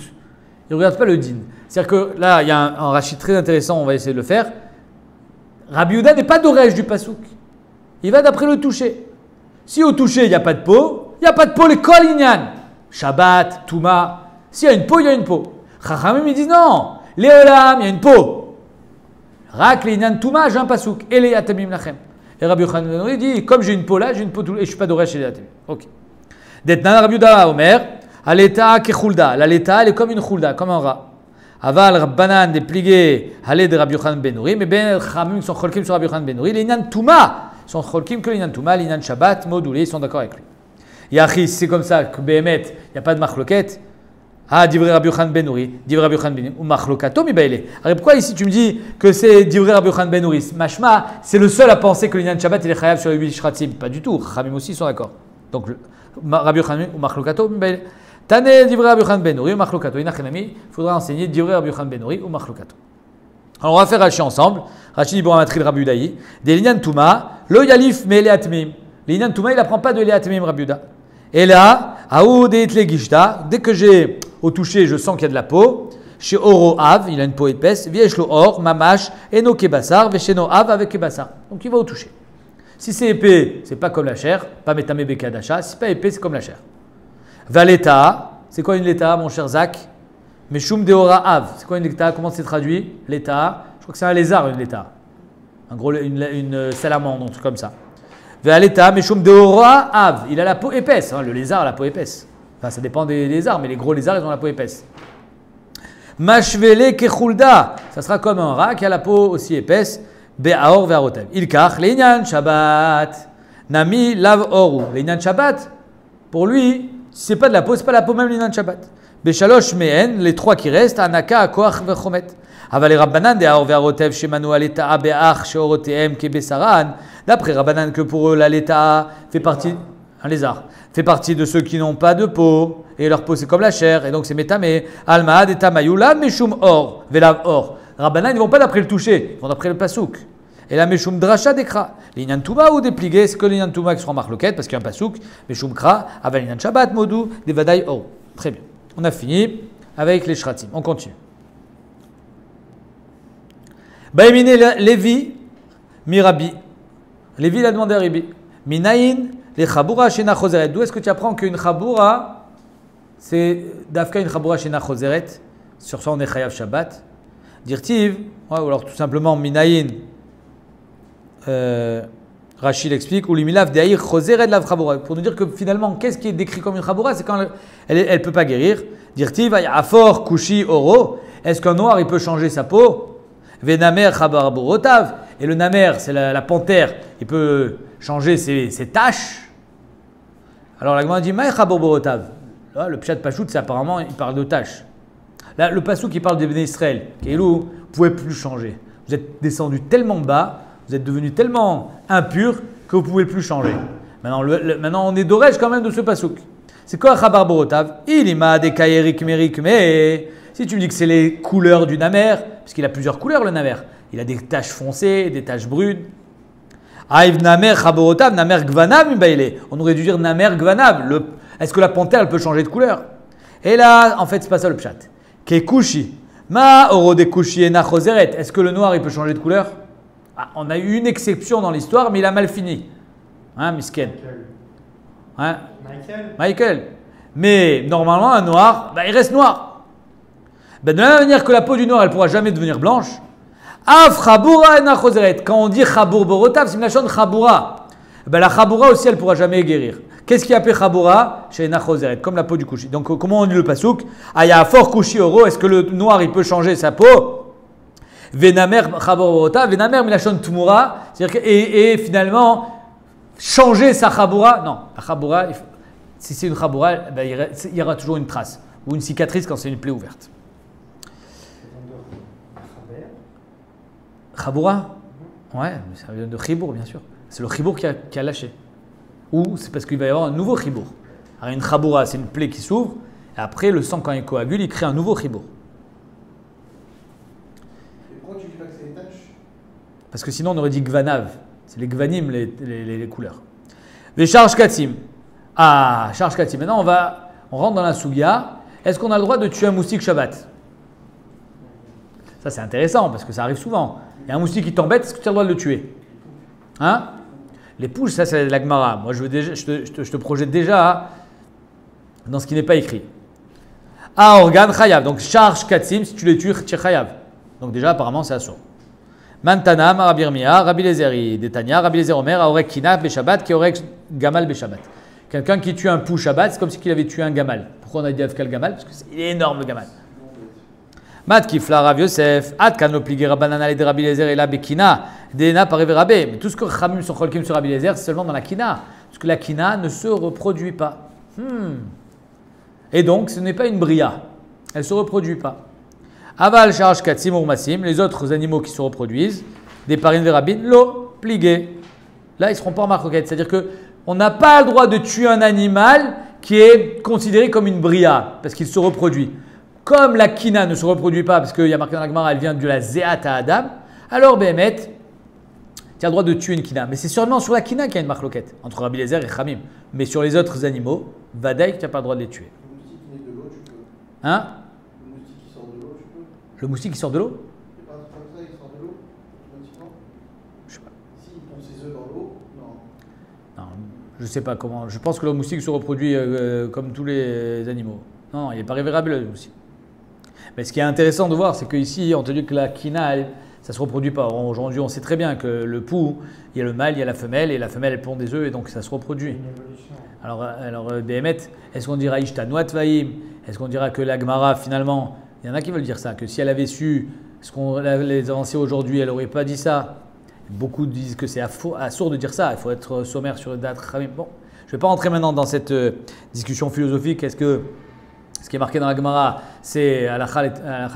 Il ne regarde pas le din. C'est-à-dire que là, il y a un rachid très intéressant, on va essayer de le faire. Rabbi Yehuda n'est pas d'orège du pasouk. Il va d'après le toucher. Si au toucher, il n'y a pas de peau, il n'y a pas de peau, les kolinyan. Shabbat, Touma, s'il y a une peau, il y a une peau. Chachamim, ils disent non, Léolam, il y a une peau. Rak, les Inyan Touma, j'ai un pasouk. Et les Yatamim Lachem. Et Rabbi Yochanan ben Nuri dit, comme j'ai une peau là, j'ai une peau tout, et je ne suis pas d'orèche chez les Yatamim. Ok. Detnan Rabbi Yehuda Omer, Aleta Kechulda. La Leta, elle est comme une chulda, comme un rat. Aval Rabbanan, déplié, Halé de Rabbi Yochanan ben Nuri, mais Ben Chachamim sont cholkim sur Rabbi Yochanan ben Nuri. Les Inyan Touma sont cholkim que les Inyan Touma, les Inyan Shabbat, Modoulé, ils sont d'accord avec lui. Yachi, c'est comme ça que Béhémet, il n'y a pas de marloquette. Ah, divrei Rabbi Yochanan ben Nuri, divrei Rabbi Yochanan ben Nuri, ou machlokato mi baile. Alors pourquoi ici tu me dis que c'est divrei Rabbi Yochanan ben Nuri? Mashma, c'est le seul à penser que l'inyan Shabbat il est chayav sur les 8 shratim. Pas du tout. Chamim aussi sont d'accord. Donc Rabbi Yochanan ou machlokato mi baile. Tane divrei Rabbi Yochanan ben Nuri ou machlokato. Inachenami, il faudra enseigner divrei Rabbi Yochanan ben Nuri ou machlokato. Alors on va faire Rashi ensemble. Rashi dit bon amatril Rabbi Udaï. Des l'inyan Touma, lo yalif me leatmim. L'inyan Touma il apprend pas de leatmim Rabbi Uda. Et là, aoud et gishta, dès que j'ai au toucher, je sens qu'il y a de la peau. Chez Oro Av, il a une peau épaisse. Vieshlo Or, Mamash, Eno Kebassar, Vesheno Av avec Kebassar. Donc il va au toucher. Si c'est épais, c'est pas comme la chair. Pas Metame Bekadasha. Si c'est pas épais, c'est comme la chair. Valeta, c'est quoi une leta, mon cher Zach? Meshum Deora Av. C'est quoi une leta? Comment c'est traduit? Leta. Je crois que c'est un lézard, une leta. En gros, une salamandre, un truc comme ça. Valeta, Meshum Deora Av. Il a la peau épaisse. Hein, le lézard a la peau épaisse. Enfin, ça dépend des lézards, mais les gros lézards, ils ont la peau épaisse. Mashvele kechulda, ça sera comme un rat qui a la peau aussi épaisse. Be'aor ve'arotev. Ilkach, l'inyan Shabbat. Nami lav oru. L'inyan Shabbat, pour lui, si c'est pas de la peau, c'est pas la peau même l'inyan Shabbat. Be'shalosh me'en, les trois qui restent, anaka, akoach ve'chomet. Aval Rabbanan de'aor ve'arotev shemanu aleta'a be'ach she'orotehem kebesaran. D'après Rabbanan que pour eux, la leta'a fait partie, un lézard, fait partie de ceux qui n'ont pas de peau. Et leur peau c'est comme la chair, et donc c'est métamé. Almad et tamayula meshum or, velav or. Rabbanan, ils ne vont pas d'après le toucher, ils vont d'après le pasouk. Et la meshum dracha dekra. L'inyan touma ou dépligué, c'est que l'inyan touma qui sera en marloquette, parce qu'il y a un pasouk. Meshum kra, aval l'inyan shabbat modou, devadaï or. Très bien. On a fini avec les shratim. On continue. Baïmine Lévi, Mirabi. Lévi l'a demandé à Ribi. Minaïn, les chaboura shena choseret. D'où est-ce que tu apprends qu'une chaboura, c'est d'Afka une chaboura shena choseret? Sur ça, on est chayav Shabbat. Dirtiv, ou alors tout simplement Minaïn, Rachid explique, ou l'imilav de'aïr choseret lav chaboura. Pour nous dire que finalement, qu'est-ce qui est décrit comme une chaboura? C'est quand elle ne peut pas guérir. Dirtiv, afor kushi oro. Est-ce qu'un noir, il peut changer sa peau? Venamer chabar borotav. Et le namer, c'est la panthère, il peut changer ses taches. Alors la Gemara dit Maï chabar borotav. Le pshat pachout, c'est apparemment, il parle de taches. Là, le passouk, il parle des Bnei Israël. Kéilou, vous ne pouvez plus changer. Vous êtes descendu tellement bas, vous êtes devenu tellement impur que vous ne pouvez plus changer. Maintenant, on est d'orège quand même de ce passouk. C'est quoi chabar borotav? Il ima des kayerik merik, mais si tu me dis que c'est les couleurs du namer, parce qu'il a plusieurs couleurs le namer, il a des taches foncées, des taches brunes. Aïv namer chaborotav, namer gvanav mibaile. On aurait dû dire namer gvanav. Est-ce que la panthère elle peut changer de couleur? Et là, en fait, c'est pas ça le pshat. Kekushi. Ma oro de kushi ena choseret. Est-ce que le noir il peut changer de couleur? On a eu une exception dans l'histoire, mais il a mal fini. Hein, misken. Hein? Michael. Mais normalement, un noir, il reste noir. De la même manière que la peau du noir, elle ne pourra jamais devenir blanche. Af chabura ena choseret. Quand on dit chabour borotav, c'est une lachon chabura. La chabura aussi, elle ne pourra jamais guérir. Qu'est-ce qui appelle chabura? Chez ena choseret, comme la peau du couchi. Donc, comment on dit le pasouk? Aya fort couchi oro. Est-ce que le noir, il peut changer sa peau? Venamer chabour borotav. Venamer milachon tmura. C'est-à-dire que, et finalement, changer sa chabura. Non, la chabura, si c'est une chabura, il y aura toujours une trace. Ou une cicatrice quand c'est une plaie ouverte. Chaboura? Ouais, mais ça vient de chibour, bien sûr. C'est le chibour qui a lâché. Ou c'est parce qu'il va y avoir un nouveau chibour. Alors une chaboura, c'est une plaie qui s'ouvre, et après le sang, quand il coagule, il crée un nouveau chibour. Et pourquoi tu dis pas que c'est les taches? Parce que sinon on aurait dit gvanav. C'est les gvanim, les couleurs. Les charges katim. Ah, charge katim. Maintenant on rentre dans la sougia. Est-ce qu'on a le droit de tuer un moustique Shabbat? Ça c'est intéressant parce que ça arrive souvent. Il y a un moustique qui t'embête, est-ce que tu as le droit de le tuer? Hein? Les poules, ça c'est la Gemara. Moi je te projette déjà dans ce qui n'est pas écrit. Ah, organe chayav. Donc charge katim, si tu les tues, tu es chayav. Donc déjà apparemment c'est assourd. Mantanam, Rabbi Yirmiyah, Rabbi Lézer, Détania, Rabbi Lézer Omer, Aorek Kina, Beshabbat, qui Aorek Gamal Beshabbat. Quelqu'un qui tue un pou Shabbat, c'est comme s'il avait tué un gamal. Pourquoi on a dit Avkal Gamal? Parce qu'il est énorme le gamal. Mat Kifla, Rav Yosef, Ad Kano Pligé Rabbanan de Rabbi Lézer et la Bekina, Dena Parevé Rabé. Mais tout ce que Khamim sont Cholkim sur Rabbi Lézer, c'est seulement dans la Kina. Parce que la Kina ne se reproduit pas. Et donc, ce n'est pas une bria. Elle ne se reproduit pas. Aval, Sharash, Katsim, Urmasim, les autres animaux qui se reproduisent, des parines verabines, l'eau, pliguée. Là, ils ne seront pas en marcoquette. C'est-à-dire qu'on n'a pas le droit de tuer un animal qui est considéré comme une bria, parce qu'il se reproduit. Comme la kina ne se reproduit pas, parce qu'il y a marqué dans la Gemara, elle vient de la zéat à Adam, alors Béhémet, tu as le droit de tuer une kina. Mais c'est seulement sur la kina qu'il y a une marloquette, entre Rabbi Eliezer et Chamim. Mais sur les autres animaux, Vadaï, tu n'as pas le droit de les tuer. Le moustique qui naît de l'eau, tu peux. Hein? Le moustique qui sort de l'eau, tu peux. Le moustique qui sort de l'eau? C'est pas comme ça, il sort de l'eau automatiquement. Je sais pas. Si, il pond ses œufs dans l'eau, non. Non, je sais pas comment. Je pense que le moustique se reproduit comme tous les animaux. Non, il n'est pas révérable le moustique. Mais ce qui est intéressant de voir, c'est qu'ici, on te dit que la kina, ça ne se reproduit pas. Aujourd'hui, on sait très bien que le pou, il y a le mâle, il y a la femelle, et la femelle, elle pond des œufs, et donc ça se reproduit. Une évolution. Alors Béhémet, est-ce qu'on dira Ishtanouat Vaïm? Est-ce qu'on dira que la Gemara, finalement, il y en a qui veulent dire ça, que si elle avait su ce qu'on les avancés aujourd'hui, elle n'aurait pas dit ça. Beaucoup disent que c'est assourd de dire ça, il faut être sommaire sur le date. Bon, je ne vais pas rentrer maintenant dans cette discussion philosophique. Est-ce que ce qui est marqué dans la Gemara, c'est Alachal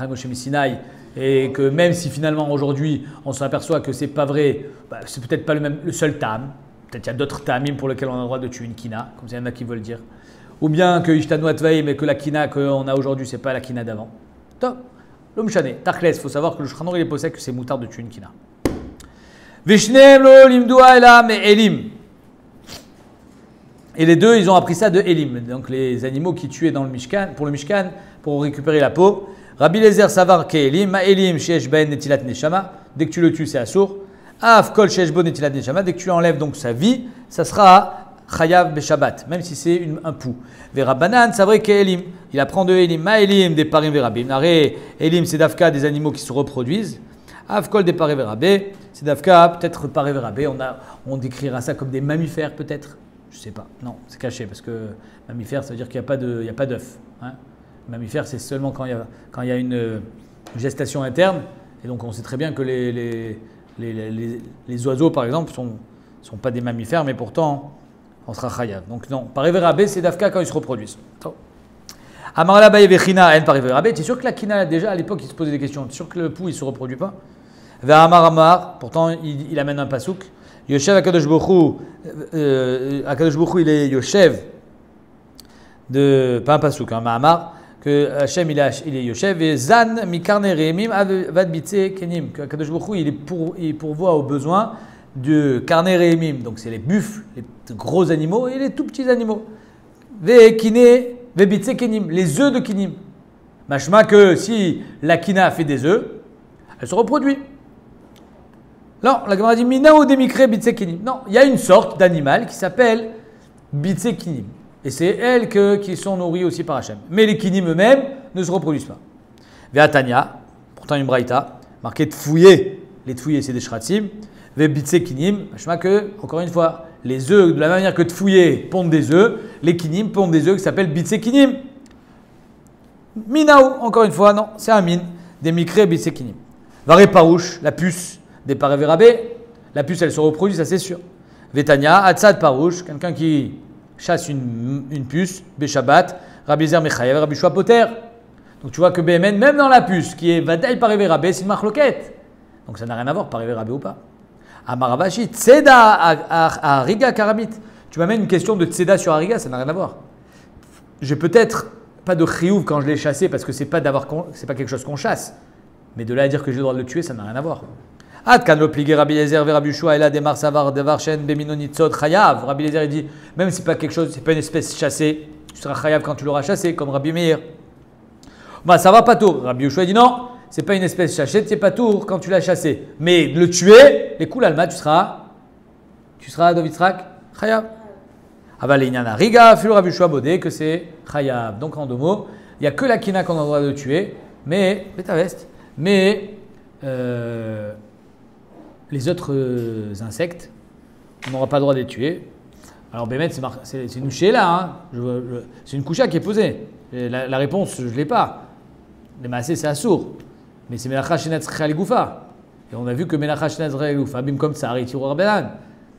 Moshe Misinaï, et que même si finalement aujourd'hui on s'aperçoit que c'est pas vrai, c'est peut-être pas le seul tam. Peut-être qu'il y a d'autres tamim pour lesquels on a le droit de tuer une kina, comme ça il y en a qui veulent dire. Ou bien que Ishtanu Atvaï, mais que la kina qu'on a aujourd'hui, c'est pas la kina d'avant. Top. L'homme chané, Tachles, il faut savoir que le Shulchan Aruch, il est possède que c'est moutard de tuer une kina. Vishneem lo limdoua elam elim. Et les deux, ils ont appris ça de Elim, donc les animaux qui tuaient dans le Mishkan, pour récupérer la peau. Rabbi Eliezer savar ke Elim, ma Elim sheyesh ben netilat neshama. Dès que tu le tues, c'est assour. Af kol sheyesh bo netilat neshama. Dès que tu enlèves donc sa vie, ça sera chayav beshabbat, même si c'est un pou. Verabanan savre ke Elim. Il apprend de Elim, ma Elim des parim verabim. Aré, Elim c'est dafka des animaux qui se reproduisent. Af kol des parim verabé, c'est dafka peut-être parim verabé. On décrira ça comme des mammifères peut-être. Je ne sais pas. Non, c'est caché parce que mammifère, ça veut dire qu'il n'y a pas d'œuf. Hein. Mammifère, c'est seulement quand il y a une gestation interne. Et donc, on sait très bien que les oiseaux, par exemple, ne sont pas des mammifères, mais pourtant, on sera chayav. Donc, non. Par Everabé, c'est Dafka quand ils se reproduisent. Amarala Baye Vechina, par Everabé. Tu es sûr que la kina, déjà à l'époque, il se posait des questions. Tu es sûr que le pou, il ne se reproduit pas? Vers Amar, pourtant, il amène un pasouk. Yoshev Akadosh Baruch Hu, il est Yoshev de pas un pasuk, un Mahamar, que Hashem il est Yoshev et Zan Mikarne Rehemim Avad Bitse Kenim, que Akadosh Baruch Hu il pourvoit aux besoins de Karne Rehemim, donc c'est les buffles, les gros animaux et les tout petits animaux. Ve Kine Ve Bitse Kenim, les œufs de Kinim. Machma que si la Kina fait des œufs, elle se reproduit. Non, la Gemara dit Minao demikre bitsekinim. Non, il y a une sorte d'animal qui s'appelle bitsekinim. Et c'est elles qui sont nourries aussi par Hachem. Mais les kinim eux-mêmes ne se reproduisent pas. Ve'atania, pourtant une braïta, marqué tfouillé. Les tfouillés, c'est des shratzim. Ve bitsekinim, machma que, encore une fois, les œufs, de la même manière que tfouillé pondent des œufs, les kinim pondent des œufs qui s'appellent bitsekinim. Minao, encore une fois, non, c'est un min. Demikre bitsekinim. Varé parouche, la puce. Des parévérabés, la puce elle se reproduit, ça c'est sûr. Vetania, Hatzad Parouche, quelqu'un qui chasse une puce, Beshabbat, Rabbi Zer Mechayev, Rabbi Shua Poter. Donc tu vois que BMN, même dans la puce qui est Vadaï parévérabé, c'est une marloquette. Donc ça n'a rien à voir, parévérabé ou pas. Amaravashi, Tseda à Riga Karamit. Tu m'amènes une question de Tseda sur Ariga, ça n'a rien à voir. J'ai peut-être pas de chiyuv quand je l'ai chassé parce que c'est pas quelque chose qu'on chasse. Mais de là à dire que j'ai le droit de le tuer, ça n'a rien à voir. Adkan lo pligé Rabbi Eliezer vers Rabbi Shua et là demar savar devar shen beminonitzot chayav. Rabbi Eliezer il dit même si c'est pas quelque chose, c'est pas une espèce chassée, tu seras chayav quand tu l'auras chassé comme Rabbi Meir. Bah ça va pas tour. Rabbi Shua dit non, c'est pas une espèce chassée, c'est pas tour quand tu l'as chassé. Mais le tuer, les coups l'alma, tu seras Dovitzrak chayav. Aval inyana riga fil Rabbi Shua bodé que c'est chayav. Donc en deux mots, il y a que la kina qu'on a le droit de tuer, mais ta veste, mais les autres insectes, on n'aura pas le droit de les tuer. Alors Bémet, c'est une chéla, hein. C'est une coucha qui est posée. La réponse, je ne l'ai pas. Les massés, c'est assourd. Mais c'est Melacha Shenetz Chal Goufa. Et on a vu que Melacha Shenetz Chal Goufa, bim comme ça, Aritiru Rabbanan.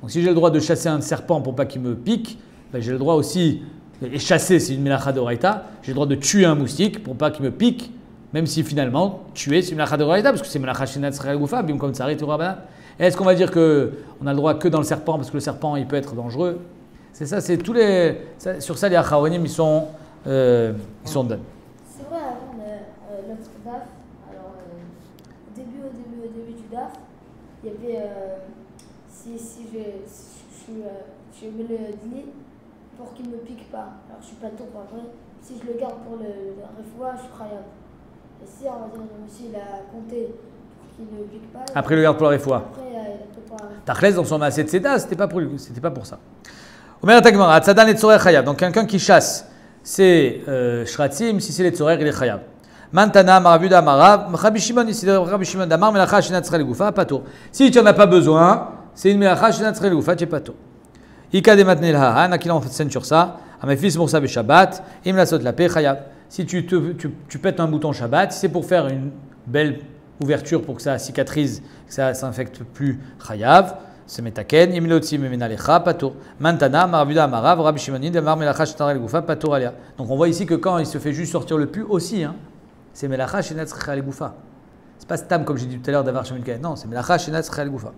Donc si j'ai le droit de chasser un serpent pour pas qu'il me pique, ben j'ai le droit aussi, Et chasser, c'est une melacha d'oraita. J'ai le droit de tuer un moustique pour pas qu'il me pique, même si finalement, tuer, c'est une melacha d'oraita, parce que c'est melacha shenat tzricha legoufa, bim comme tsari Torah banan. Est-ce qu'on va dire qu'on a le droit que dans le serpent, parce que le serpent, il peut être dangereux? C'est ça, c'est tous les. Sur ça, les acharonim, ils sont donnés. C'est vrai, avant l'autre DAF, alors au début du DAF, il y avait si je mets le dîner pour qu'il ne me pique pas. Alors je suis pas tour après. Si je le garde pour le refoua, je suis khayab. Et si on va dire le monsieur il a compté pour qu'il ne pique pas. Après, le garde pour la refoua. Après il a préparé. Tachles, dans son maaseh tzeda, c'était pas pour ça. Omer Tagmara, Tzadan et Tzorer Chayav. Donc quelqu'un qui chasse, c'est Shratzim, si c'est les Tzorer, il est Chayav. Mantana, Marabuda, Marav, Rabbi Shimon, ici, Rabbi Shimon Damar, Melacha, Shenat Tzrel Goufa, Pato. Si tu n'en as pas besoin, c'est une Melacha, Shenat Tzrel Goufa, tu es Pato. Ika de Matnel Hahan, Akila en scène sur ça, à mes fils Moursa Shabbat, Im la Sot la paix, Chayav. Si tu pètes un bouton Shabbat, si c'est pour faire une belle ouverture pour que ça cicatrise, que ça ne s'infecte plus, Chayav. C'est metaken, imilotsi memenalecha, patur. Mantana, marabuda, marav, rabbi shimoni, demar melacha, shetarel goufa, patur alia. Donc on voit ici que quand il se fait juste sortir le pu aussi, hein, c'est melacha, shenat tzricha goufa. C'est pas stam comme j'ai dit tout à l'heure d'avoir shemil kaet. Non, c'est melacha, shenat tzricha goufa.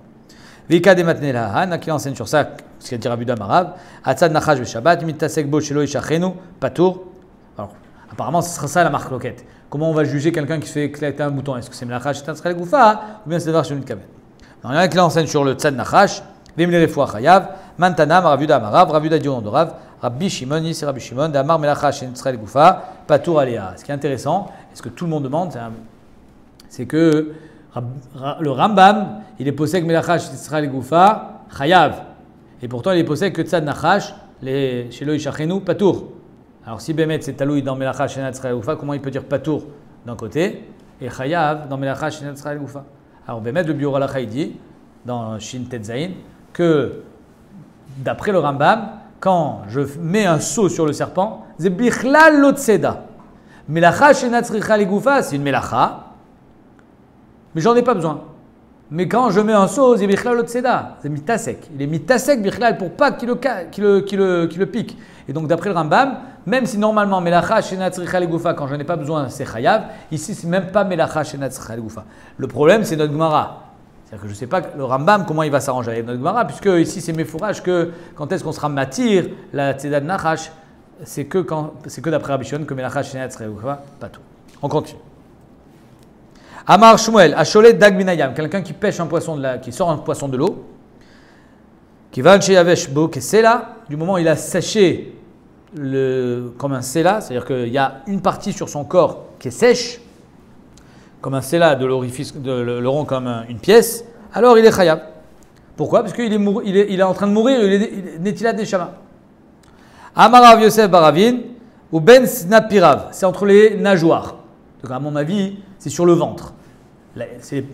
Vika de matnela han, qui enseigne sur ça, ce qu'il dit rabuda, marav. Atzad nachash beshabbat, mitasek bo shelo ishachenu, patur. Alors, apparemment, ce sera ça la marque loquette. Comment on va juger quelqu'un qui fait éclater un bouton? Est-ce que c'est melacha, shenat tzricha goufa ou bien c'est d'avoir shemil kaet? Il y en a qui l'enseigne sur le tzad nachash, vim le refoua chayav, mantana, maravuda amarav, ravuda diorandorav, rabbi shimon, ici rabbi shimon, damar melacha shen tzrel goufa, patur aléa. Ce qui est intéressant, et ce que tout le monde demande, c'est que le Rambam, il est possède melacha shen tzrel goufa, chayav. Et pourtant, il est possède que tzad nachash, chez lo ishachenu, patur. Alors si Bémet c'est taloui dans melacha shen tzrel goufa, comment il peut dire patur d'un côté, et chayav dans melacha shen tzrel goufa? Alors, Bémet, le Biur Halacha, il dit, dans Shin Tetzaïn, que d'après le Rambam, quand je mets un seau sur le serpent, c'est Bichlal Lotseda. Melacha Shenat Tzricha Legoufa, c'est une Melacha, mais j'en ai pas besoin. Mais quand je mets un seau, c'est Bichlal Lotseda, c'est Mitasek. Il est Mitasek Bichlal pour pas qu'il le pique. Et donc, d'après le Rambam, même si normalement Melacha Shenat Tzricha Legoufa, quand je n'en ai pas besoin, c'est Chayav, ici c'est même pas Melacha Shenat Tzricha Legoufa. Le problème, c'est notre Gemara. C'est-à-dire que je ne sais pas le Rambam comment il va s'arranger avec notre Gemara, puisque ici c'est Mefourage que quand est-ce qu'on sera matir la Tzedad Nachash, c'est que d'après Rabbi Shimon que Melacha Shenat Tzricha Legoufa, pas tout. On continue. Amar Shmuel, Asholet Dag Minayam, quelqu'un qui pêche un poisson qui sort un poisson de l'eau, qui va chez Yavesh Bo Kesela, du moment où il a séché comme un sela, c'est-à-dire qu'il y a une partie sur son corps qui est sèche, comme un sela de l'orifice, le rond comme une pièce, alors il est khayab. Pourquoi? Parce qu'il est en train de mourir, il est Netilat Neshama. Amarav Yosef Baravin ou Ben Snapirav, c'est entre les nageoires. Donc à mon avis, c'est sur le ventre.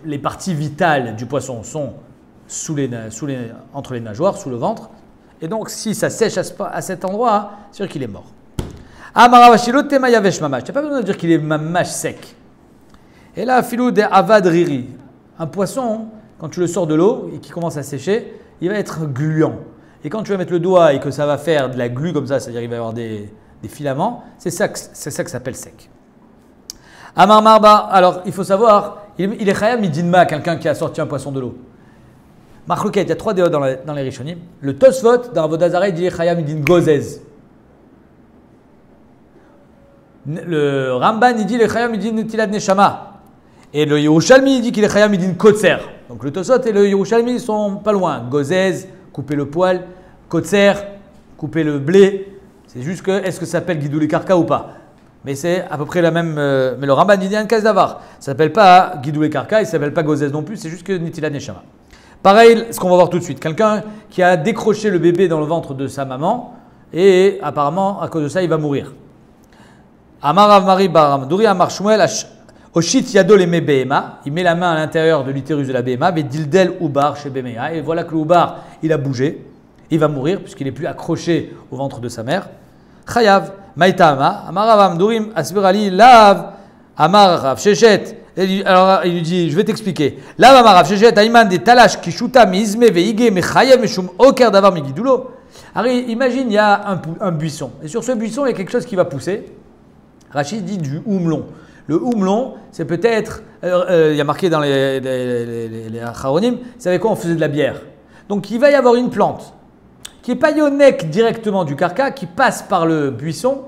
Les parties vitales du poisson sont entre les nageoires, sous le ventre. Et donc, si ça sèche à cet endroit, c'est sûr qu'il est mort. Amaravashilo tema yavesh mamash. Tu n'as pas besoin de dire qu'il est mamash sec. Et là, filou de avadriri. Un poisson, quand tu le sors de l'eau et qu'il commence à sécher, il va être gluant. Et quand tu vas mettre le doigt et que ça va faire de la glu comme ça, c'est-à-dire qu'il va y avoir des filaments, c'est ça que ça s'appelle sec. Amar marba. Alors, il faut savoir, il est chayam midinma, quelqu'un qui a sorti un poisson de l'eau. Machloket, il y a 3 déos dans les Rishonim. Le Tosfot, dans Avodah Zarah, il dit Chayam Midin Gozez. Le Ramban, il dit le Chayam Midin Netilat Neshama. Et le Yerushalmi, il dit qu'il est Chayam Midin Kotzer. Donc le Tosfot et le Yerushalmi sont pas loin. Gozez, couper le poil. Kotzer, couper le blé. C'est juste que, est-ce que ça s'appelle Guidou les Karka ou pas? Mais c'est à peu près la même. Mais le Ramban, il dit un cas d'avar. Ça ne s'appelle pas Guidou les Karka, il ne s'appelle pas Gozez non plus, c'est juste que Netilat Neshama. Pareil, ce qu'on va voir tout de suite, quelqu'un qui a décroché le bébé dans le ventre de sa maman et apparemment à cause de ça il va mourir. Amar Avmari Baram Douri Amar Shmuel Oshit Yado le Behema, il met la main à l'intérieur de l'utérus de la Behema, Dildel Ubar chez Bemea, et voilà que l'Ubar il a bougé, il va mourir puisqu'il n'est plus accroché au ventre de sa mère. Chayav Maïtama Amar Avam Dourim Asbirali Lav Amar Rav Shechet. Alors il lui dit, je vais t'expliquer. Là, Mamarav, Shechet, Aïman, des Talash, Kishuta, Mizme, Veige, Mechayev, Meshum, Oker, Davar, Migidulo. Harry, imagine, il y a un buisson. Et sur ce buisson, il y a quelque chose qui va pousser. Rachid dit du houmelon. Le houmelon, c'est peut-être, il y a marqué dans les acharonim, c'est avec quoi on faisait de la bière. Donc il va y avoir une plante qui n'est pas yonek directement du carca, qui passe par le buisson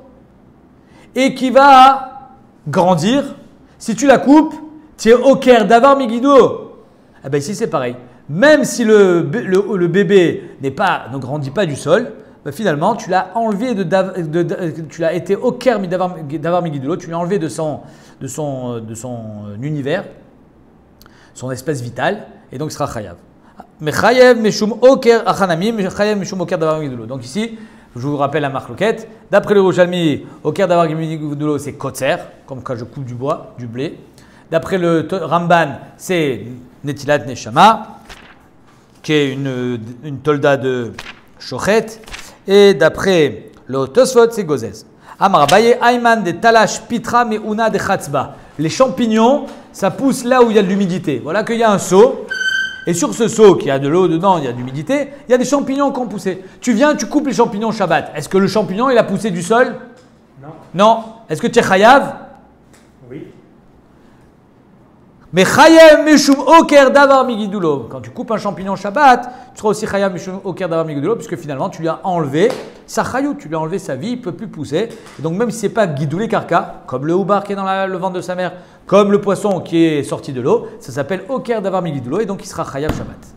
et qui va grandir. Si tu la coupes, tu es oker davar migido. Eh bien ici c'est pareil. Même si le bébé ne grandit pas du sol, ben finalement tu l'as enlevé tu l'as été oker davar migido, tu l'as enlevé de son univers, son espèce vitale, et donc il sera chayav. Mechayev meshum oker achanamim, mechayev meshum oker davar migido. Donc ici, je vous rappelle la marloquette. D'après le Yerushalmi, oker davar migido c'est kotzer, comme quand je coupe du bois, du blé. D'après le Ramban, c'est netilat neshama, qui est une tolda de shochet. Et d'après le Tosfot, c'est gozez. Amar Abaye ayman de talash pitra meuna de chatzba. Les champignons, ça pousse là où il y a de l'humidité. Voilà qu'il y a un seau. Et sur ce seau, qui a de l'eau dedans, il y a de l'humidité, il y a des champignons qui ont poussé. Tu viens, tu coupes les champignons Shabbat. Est-ce que le champignon, il a poussé du sol? Non. Non. Est-ce que tu es chayav? Oui. Mais chayav mishum oker davar migidulo. Quand tu coupes un champignon Shabbat, tu seras aussi chayav mishum oker davar migidulo, puisque finalement, tu lui as enlevé sa chayut, tu lui as enlevé sa vie, il ne peut plus pousser. Et donc, même si ce n'est pas gidoulé karka, comme le houbar qui est dans le ventre de sa mère, comme le poisson qui est sorti de l'eau, ça s'appelle oker davar migidulo, et donc il sera chayav Shabbat.